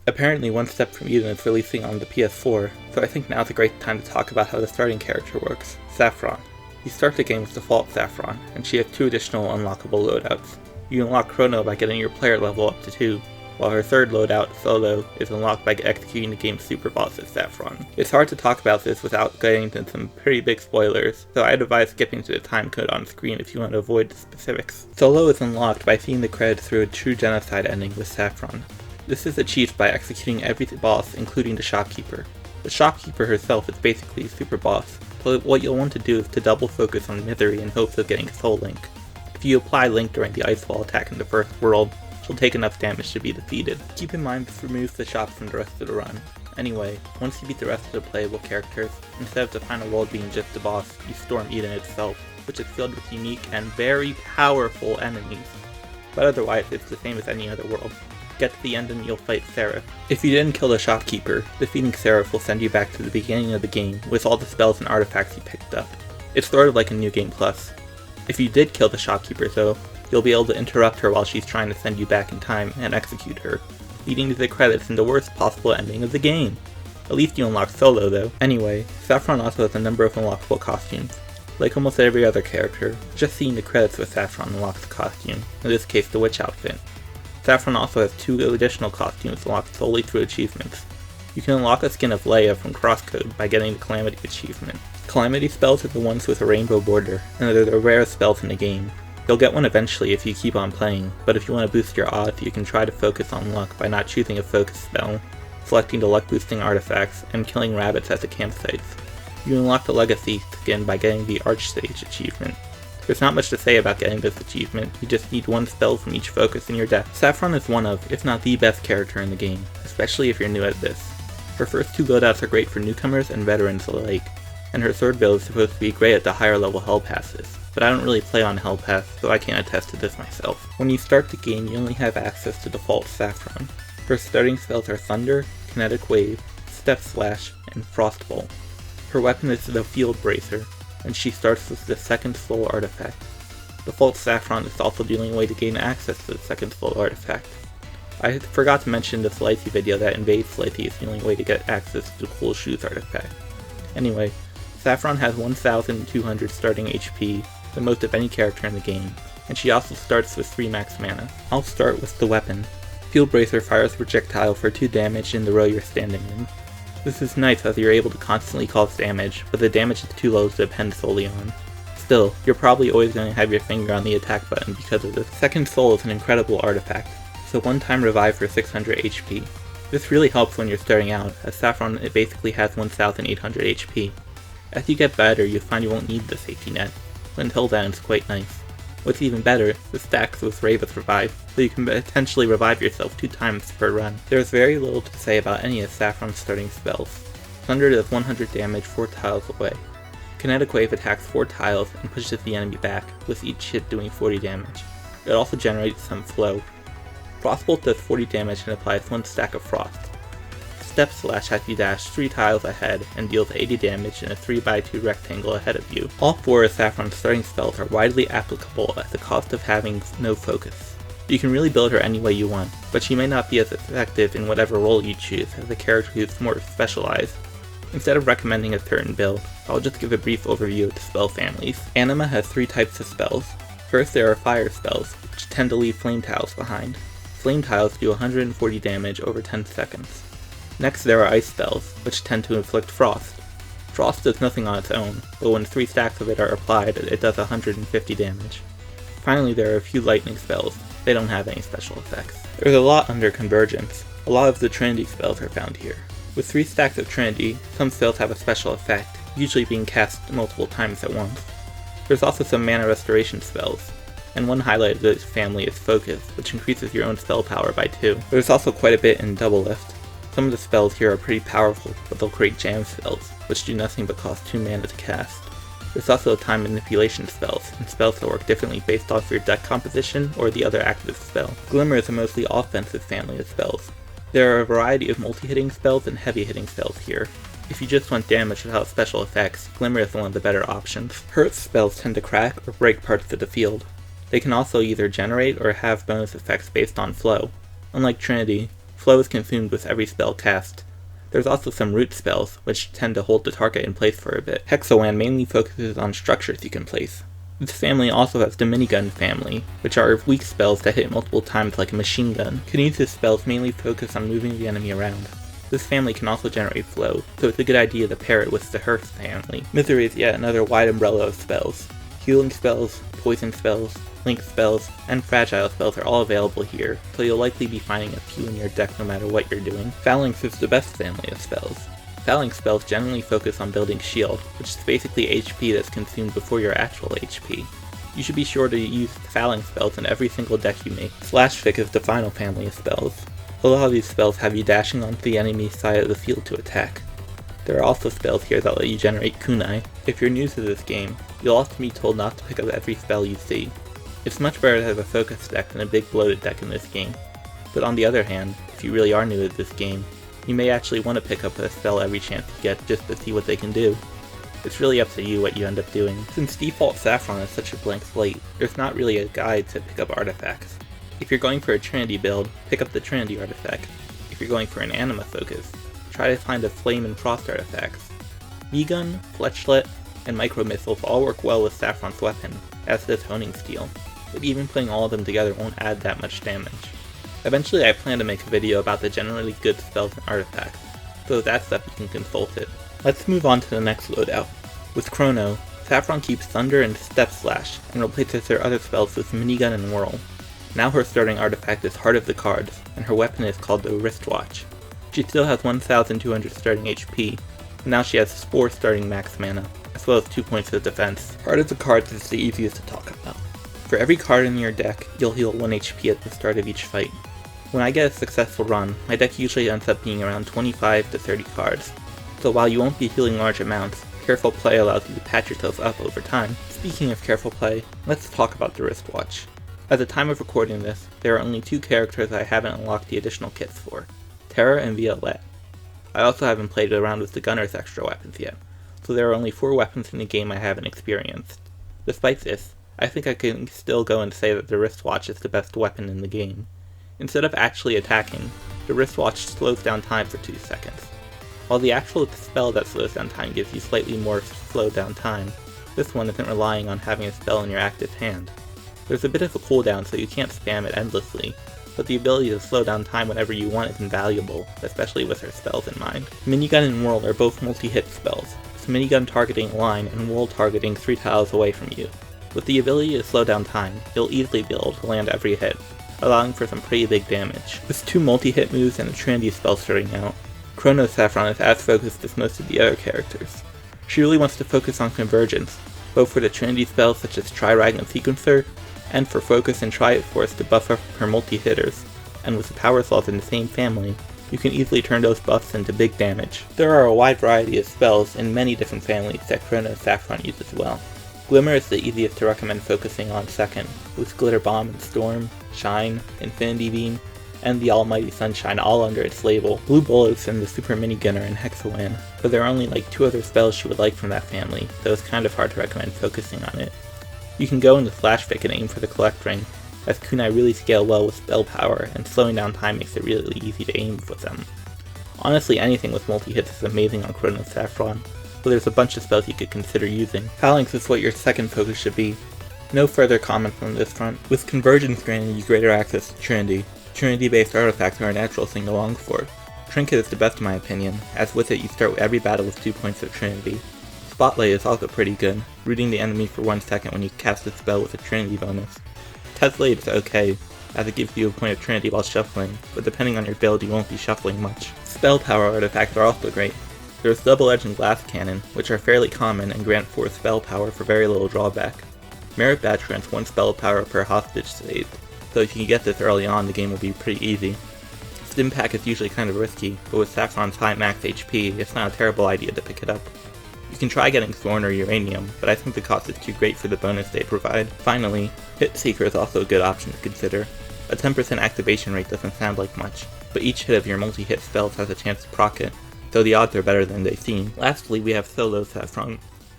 Apparently One Step from Eden is releasing on the PS4, so I think now's a great time to talk about how the starting character works, Saffron. You start the game with default Saffron, and she has 2 additional unlockable loadouts. You unlock Chrono by getting your player level up to 2, while her third loadout, Solo, is unlocked by executing the game's super boss as Saffron. It's hard to talk about this without getting into some pretty big spoilers, so I'd advise skipping to the time code on screen if you want to avoid the specifics. Solo is unlocked by seeing the credits through a true genocide ending with Saffron. This is achieved by executing every boss, including the shopkeeper. The shopkeeper herself is basically a super boss, so what you'll want to do is to double focus on Misery in hopes of getting Soul Link. If you apply Link during the Ice Wall attack in the first world, she'll take enough damage to be defeated. Keep in mind this removes the shop from the rest of the run. Anyway, once you beat the rest of the playable characters, instead of the final world being just the boss, you storm Eden itself, which is filled with unique and very powerful enemies. But otherwise, it's the same as any other world. Get to the end and you'll fight Seraph. If you didn't kill the shopkeeper, defeating Seraph will send you back to the beginning of the game with all the spells and artifacts you picked up. It's sort of like a New Game Plus. If you did kill the shopkeeper though, you'll be able to interrupt her while she's trying to send you back in time and execute her, leading to the credits and the worst possible ending of the game. At least you unlock Solo though. Anyway, Saffron also has a number of unlockable costumes. Like almost every other character, just seeing the credits with Saffron unlocks the costume, in this case the witch outfit. Saffron also has 2 additional costumes unlocked solely through achievements. You can unlock a skin of Leia from Crosscode by getting the Calamity achievement. Calamity spells are the ones with a rainbow border, and they're the rarest spells in the game. You'll get one eventually if you keep on playing, but if you want to boost your odds, you can try to focus on luck by not choosing a focus spell, selecting the luck boosting artifacts, and killing rabbits at the campsites. You unlock the Legacy skin by getting the Archsage achievement. There's not much to say about getting this achievement, you just need 1 spell from each focus in your deck. Saffron is one of, if not the best character in the game, especially if you're new at this. Her first 2 loadouts are great for newcomers and veterans alike, and her third build is supposed to be great at the higher level Hell Passes, but I don't really play on Hell Pass, so I can't attest to this myself. When you start the game, you only have access to default Saffron. Her starting spells are Thunder, Kinetic Wave, Step Slash, and Frostbolt. Her weapon is the Field Bracer, and she starts with the second soul artifact. Default Saffron is also the only way to gain access to the second soul artifact. I forgot to mention in the Slicey video that Invade Slicey is the only way to get access to the Cool Shoes artifact. Anyway, Saffron has 1200 starting HP, the most of any character in the game, and she also starts with 3 max mana. I'll start with the weapon. Field Bracer fires a projectile for 2 damage in the row you're standing in. This is nice as you're able to constantly cause damage, but the damage is too low to depend solely on. Still, you're probably always going to have your finger on the attack button because of this. Second Soul is an incredible artifact. It's a one-time revive for 600 HP. This really helps when you're starting out, as Saffron basically has 1800 HP. As you get better, you'll find you won't need the safety net, but until then it's quite nice. What's even better, this stacks with Raven's Revive, so you can potentially revive yourself 2 times per run. There's very little to say about any of Saffron's starting spells. Thunder does 100 damage 4 tiles away. Kinetic Wave attacks 4 tiles and pushes the enemy back, with each hit doing 40 damage. It also generates some flow. Frostbolt does 40 damage and applies 1 stack of frost. Step Slash has you dash 3 tiles ahead and deals 80 damage in a 3x2 rectangle ahead of you. All 4 of Saffron's starting spells are widely applicable at the cost of having no focus. You can really build her any way you want, but she may not be as effective in whatever role you choose as a character who's more specialized. Instead of recommending a certain build, I'll just give a brief overview of the spell families. Anima has 3 types of spells. First, there are fire spells, which tend to leave flame tiles behind. Flame tiles do 140 damage over 10 seconds. Next, there are ice spells, which tend to inflict frost. Frost does nothing on its own, but when 3 stacks of it are applied, it does 150 damage. Finally, there are a few lightning spells. They don't have any special effects. There's a lot under Convergence. A lot of the Trinity spells are found here. With 3 stacks of Trinity, some spells have a special effect, usually being cast multiple times at once. There's also some mana restoration spells, and one highlight of this family is Focus, which increases your own spell power by 2. There's also quite a bit in Double Lift. Some of the spells here are pretty powerful, but they'll create jam spells, which do nothing but cost 2 mana to cast. There's also time manipulation spells, and spells that work differently based off your deck composition or the other active spell. Glimmer is a mostly offensive family of spells. There are a variety of multi-hitting spells and heavy-hitting spells here. If you just want damage without special effects, Glimmer is one of the better options. Hurt spells tend to crack or break parts of the field. They can also either generate or have bonus effects based on flow. Unlike Trinity, Flow is consumed with every spell cast. There's also some root spells, which tend to hold the target in place for a bit. Hexawan mainly focuses on structures you can place. This family also has the minigun family, which are weak spells that hit multiple times like a machine gun. Kinesis spells mainly focus on moving the enemy around. This family can also generate flow, so it's a good idea to pair it with the Hearth family. Misery is yet another wide umbrella of spells. Healing spells, poison spells, link spells, and fragile spells are all available here, so you'll likely be finding a few in your deck no matter what you're doing. Phalanx is the best family of spells. Phalanx spells generally focus on building shield, which is basically HP that's consumed before your actual HP. You should be sure to use Phalanx spells in every single deck you make. Slash Fic is the final family of spells. A lot of these spells have you dashing onto the enemy side of the field to attack. There are also spells here that let you generate kunai. If you're new to this game, you'll often be told not to pick up every spell you see. It's much better to have a focus deck than a big bloated deck in this game. But on the other hand, if you really are new to this game, you may actually want to pick up a spell every chance you get just to see what they can do. It's really up to you what you end up doing. Since default Saffron is such a blank slate, there's not really a guide to pick up artifacts. If you're going for a Trinity build, pick up the Trinity artifact. If you're going for an anima focus, try to find the Flame and Frost artifacts. V-Gun, Fletchlet, and Micro Missiles all work well with Saffron's weapon, as does Honing Steel, but even putting all of them together won't add that much damage. Eventually I plan to make a video about the generally good spells and artifacts, so that's up you can consult it. Let's move on to the next loadout. With Chrono, Saffron keeps Thunder and Step Slash, and replaces her other spells with Minigun and Whirl. Now her starting artifact is Heart of the Cards, and her weapon is called the Wristwatch. She still has 1200 starting HP, and now she has 4 starting max mana, as well as 2 points of defense. Heart of the Cards is the easiest to talk about. For every card in your deck, you'll heal 1 HP at the start of each fight. When I get a successful run, my deck usually ends up being around 25 to 30 cards, so while you won't be healing large amounts, careful play allows you to patch yourself up over time. Speaking of careful play, let's talk about the Wristwatch. At the time of recording this, there are only 2 characters I haven't unlocked the additional kits for, Terra and Violette. I also haven't played around with the Gunner's extra weapons yet, so there are only 4 weapons in the game I haven't experienced. Despite this, I think I can still go and say that the Wristwatch is the best weapon in the game. Instead of actually attacking, the Wristwatch slows down time for 2 seconds. While the actual spell that slows down time gives you slightly more slow down time, this one isn't relying on having a spell in your active hand. There's a bit of a cooldown so you can't spam it endlessly, but the ability to slow down time whenever you want is invaluable, especially with her spells in mind. Minigun and Whirl are both multi-hit spells, with Minigun targeting a line and Whirl targeting 3 tiles away from you. With the ability to slow down time, you'll easily be able to land every hit, allowing for some pretty big damage. With 2 multi-hit moves and a Trinity spell starting out, Chrono Saffron is as focused as most of the other characters. She really wants to focus on convergence, both for the Trinity spells such as Tri-Ragna Sequencer, and for Focus and Triad Force to buff up her multi-hitters, and with the power slots in the same family, you can easily turn those buffs into big damage. There are a wide variety of spells in many different families that Chrono Saffron uses well. Glimmer is the easiest to recommend focusing on second, with Glitter Bomb and Storm, Shine, Infinity Beam, and the Almighty Sunshine all under its label. Blue Bullets and the Super Minigunner and Hexawan, but there are only like 2 other spells she would like from that family, so it's kind of hard to recommend focusing on it. You can go into Flash Fic and aim for the Collect Ring, as kunai really scale well with spell power, and slowing down time makes it really easy to aim with them. Honestly, anything with multi-hits is amazing on Chrono Saffron, but there's a bunch of spells you could consider using. Phalanx is what your second focus should be. No further comments on this front. With Convergence granting you greater access to Trinity, Trinity-based artifacts are a natural thing to long for. Trinket is the best in my opinion, as with it you start every battle with 2 points of Trinity. Spotlight is also pretty good, rooting the enemy for 1 second when you cast a spell with a Trinity bonus. Tessellate is okay, as it gives you a point of Trinity while shuffling, but depending on your build you won't be shuffling much. Spell power artifacts are also great. There's Double Edge and Glass Cannon, which are fairly common and grant 4 spell power for very little drawback. Merit Badge grants 1 spell power per hostage saved, so if you can get this early on the game will be pretty easy. Stimpack is usually kind of risky, but with Saffron's high max HP, it's not a terrible idea to pick it up. You can try getting Thorn or Uranium, but I think the cost is too great for the bonus they provide. Finally, Hit Seeker is also a good option to consider. A 10% activation rate doesn't sound like much, but each hit of your multi-hit spells has a chance to proc it, so the odds are better than they seem. Lastly, we have Solo Saffron.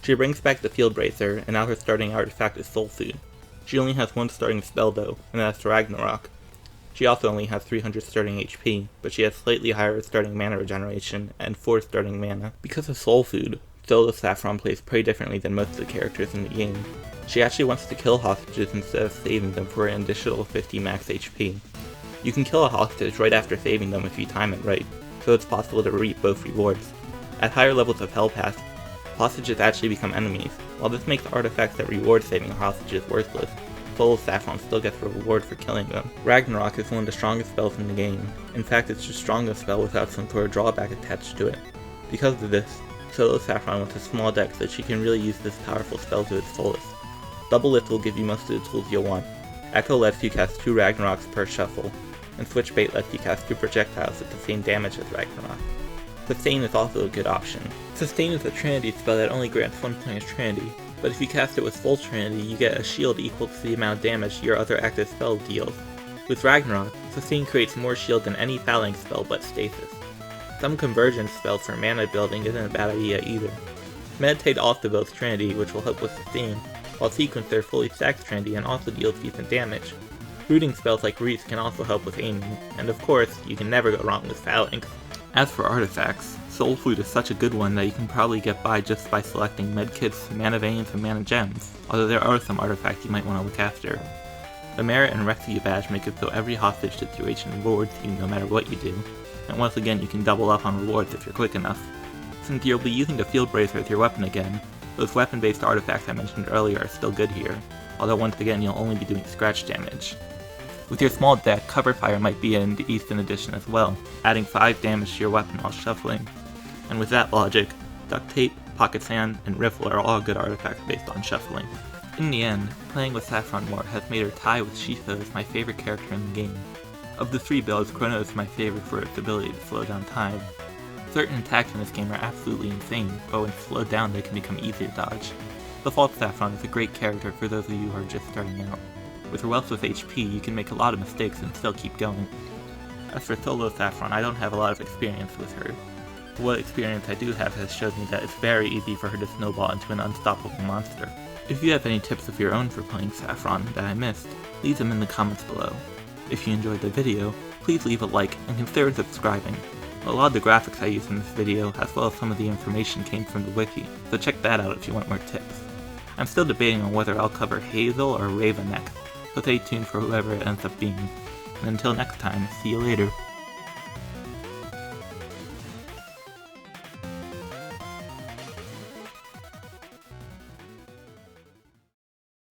She brings back the Field Bracer, and now her starting artifact is Soul Food. She only has 1 starting spell though, and that's Ragnarok. She also only has 300 starting HP, but she has slightly higher starting mana regeneration and 4 starting mana. Because of Soul Food, Solo Saffron plays pretty differently than most of the characters in the game. She actually wants to kill hostages instead of saving them for an additional 50 max HP. You can kill a hostage right after saving them if you time it right, so it's possible to reap both rewards. At higher levels of Hell Pass, hostages actually become enemies. While this makes artifacts that reward saving hostages worthless, Solo Saffron still gets a reward for killing them. Ragnarok is one of the strongest spells in the game. In fact, it's the strongest spell without some sort of drawback attached to it. Because of this, Solo Saffron wants a small deck so she can really use this powerful spell to its fullest. Double Lift will give you most of the tools you'll want. Echo lets you cast 2 Ragnaroks per shuffle, and Switchbait lets you cast 2 projectiles with the same damage as Ragnarok. Sustain is also a good option. Sustain is a Trinity spell that only grants 1 point of Trinity, but if you cast it with full Trinity, you get a shield equal to the amount of damage your other active spell deals. With Ragnarok, Sustain creates more shield than any Phalanx spell but Stasis. Some convergence spells for mana building isn't a bad idea either. Meditate also builds Trinity, which will help with Sustain, while Sequencer fully stacks Trinity and also deals decent damage. Rooting spells like Reese can also help with aiming, and of course, you can never go wrong with Phalanx. As for artifacts, Soul Food is such a good one that you can probably get by just by selecting medkits, mana veins, and mana gems, although there are some artifacts you might want to look after. The Merit and Rescue Badge make it so every hostage situation rewards you no matter what you do, and once again you can double up on rewards if you're quick enough. Since you'll be using the Field Bracer as your weapon again, those weapon-based artifacts I mentioned earlier are still good here, although once again you'll only be doing scratch damage. With your small deck, Cover Fire might be in the Eastern Edition as well, adding 5 damage to your weapon while shuffling. And with that logic, Duct Tape, Pocket Sand, and Riffle are all good artifacts based on shuffling. In the end, playing with Saffron more has made her tie with Shifa as my favorite character in the game. Of the 3 builds, Chrono is my favorite for its ability to slow down time. Certain attacks in this game are absolutely insane, but when slowed down they can become easy to dodge. The False Saffron is a great character for those of you who are just starting out. With her wealth of HP, you can make a lot of mistakes and still keep going. As for Solo Saffron, I don't have a lot of experience with her. What experience I do have has showed me that it's very easy for her to snowball into an unstoppable monster. If you have any tips of your own for playing Saffron that I missed, leave them in the comments below. If you enjoyed the video, please leave a like and consider subscribing. A lot of the graphics I used in this video, as well as some of the information, came from the wiki, so check that out if you want more tips. I'm still debating on whether I'll cover Hazel or Raven next, so stay tuned for whoever it ends up being. And until next time, see you later.